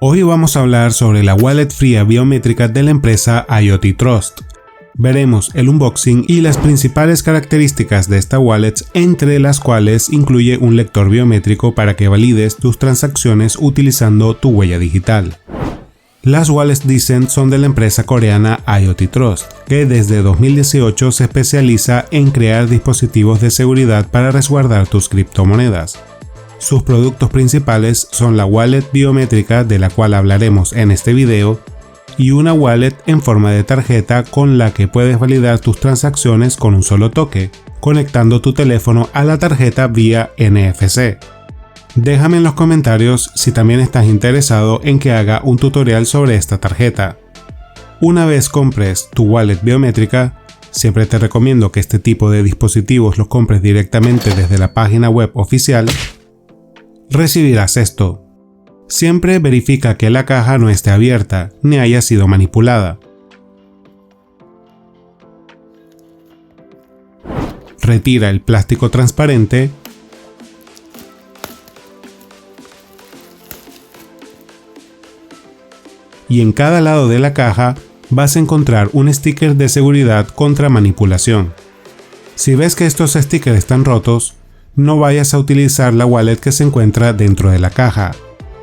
Hoy vamos a hablar sobre la wallet fría biométrica de la empresa IoT Trust. Veremos el unboxing y las principales características de esta wallet, entre las cuales incluye un lector biométrico para que valides tus transacciones utilizando tu huella digital. Las wallets Decent son de la empresa coreana IoT Trust, que desde 2018 se especializa en crear dispositivos de seguridad para resguardar tus criptomonedas. Sus productos principales son la wallet biométrica, de la cual hablaremos en este video, y una wallet en forma de tarjeta con la que puedes validar tus transacciones con un solo toque, conectando tu teléfono a la tarjeta vía NFC. Déjame en los comentarios si también estás interesado en que haga un tutorial sobre esta tarjeta. Una vez compres tu wallet biométrica, siempre te recomiendo que este tipo de dispositivos los compres directamente desde la página web oficial. Recibirás esto. Siempre verifica que la caja no esté abierta ni haya sido manipulada. Retira el plástico transparente y en cada lado de la caja vas a encontrar un sticker de seguridad contra manipulación. Si ves que estos stickers están rotos, no vayas a utilizar la wallet que se encuentra dentro de la caja.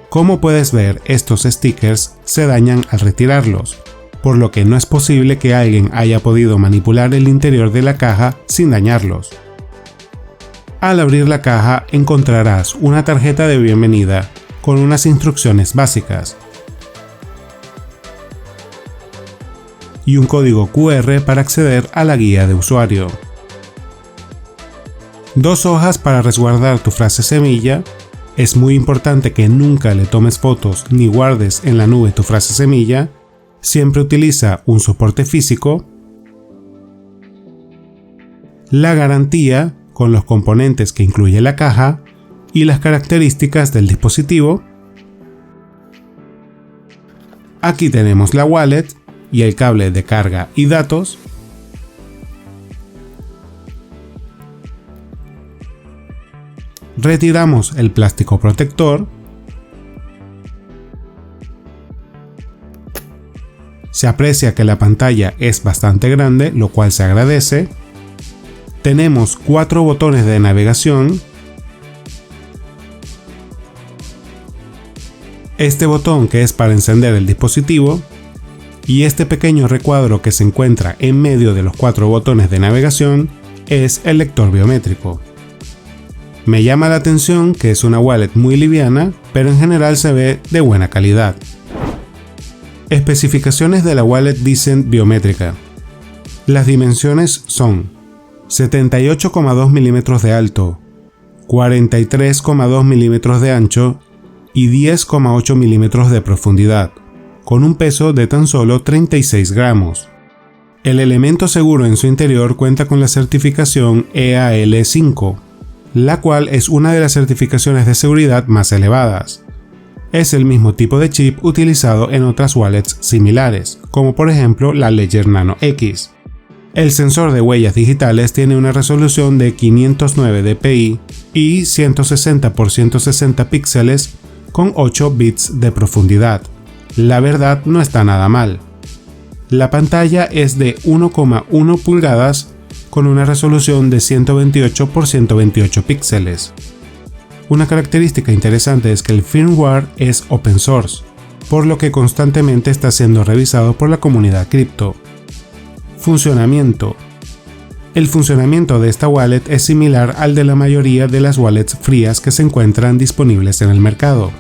Como puedes ver, estos stickers se dañan al retirarlos, por lo que no es posible que alguien haya podido manipular el interior de la caja sin dañarlos. Al abrir la caja encontrarás una tarjeta de bienvenida con unas instrucciones básicas y un código QR para acceder a la guía de usuario. 2 hojas para resguardar tu frase semilla. Es muy importante que nunca le tomes fotos ni guardes en la nube tu frase semilla. Siempre utiliza un soporte físico. La garantía con los componentes que incluye la caja y las características del dispositivo. Aquí tenemos la wallet y el cable de carga y datos. Retiramos el plástico protector. Se aprecia que la pantalla es bastante grande, lo cual se agradece. Tenemos 4 botones de navegación. Este botón que es para encender el dispositivo y este pequeño recuadro que se encuentra en medio de los 4 botones de navegación es el lector biométrico. Me llama la atención que es una wallet muy liviana, pero en general se ve de buena calidad. Especificaciones de la wallet Decent biométrica. Las dimensiones son 78,2 mm de alto, 43,2 mm de ancho y 10,8 mm de profundidad, con un peso de tan solo 36 gramos. El elemento seguro en su interior cuenta con la certificación EAL5, la cual es una de las certificaciones de seguridad más elevadas. Es el mismo tipo de chip utilizado en otras wallets similares, como por ejemplo la Ledger Nano X. El sensor de huellas digitales tiene una resolución de 509 dpi y 160 x 160 píxeles con 8 bits de profundidad. La verdad no está nada mal. La pantalla es de 1,1 pulgadas con una resolución de 128 x 128 píxeles. Una característica interesante es que el firmware es open source, por lo que constantemente está siendo revisado por la comunidad cripto. Funcionamiento. El funcionamiento de esta wallet es similar al de la mayoría de las wallets frías que se encuentran disponibles en el mercado.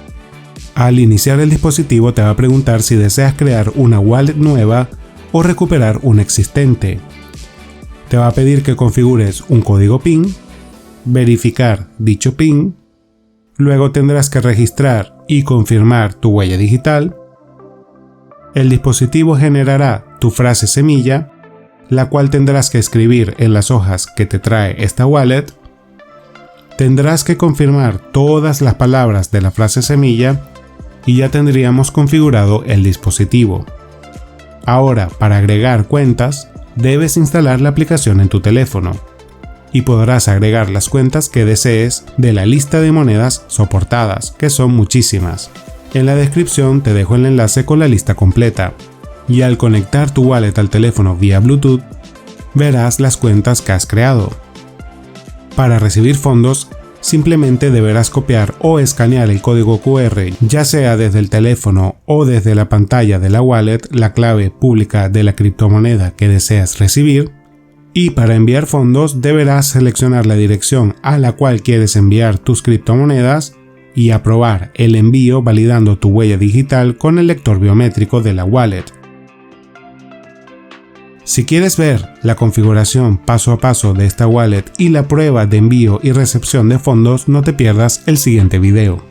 Al iniciar el dispositivo te va a preguntar si deseas crear una wallet nueva o recuperar una existente. Te va a pedir que configures un código PIN, verificar dicho PIN, luego tendrás que registrar y confirmar tu huella digital. El dispositivo generará tu frase semilla, la cual tendrás que escribir en las hojas que te trae esta wallet. Tendrás que confirmar todas las palabras de la frase semilla y ya tendríamos configurado el dispositivo. Ahora, para agregar cuentas, debes instalar la aplicación en tu teléfono y podrás agregar las cuentas que desees de la lista de monedas soportadas, que son muchísimas. En la descripción te dejo el enlace con la lista completa. Y al conectar tu wallet al teléfono vía Bluetooth, verás las cuentas que has creado. Para recibir fondos, simplemente deberás copiar o escanear el código QR, ya sea desde el teléfono o desde la pantalla de la wallet, la clave pública de la criptomoneda que deseas recibir, y para enviar fondos deberás seleccionar la dirección a la cual quieres enviar tus criptomonedas y aprobar el envío validando tu huella digital con el lector biométrico de la wallet. Si quieres ver la configuración paso a paso de esta wallet y la prueba de envío y recepción de fondos, no te pierdas el siguiente video.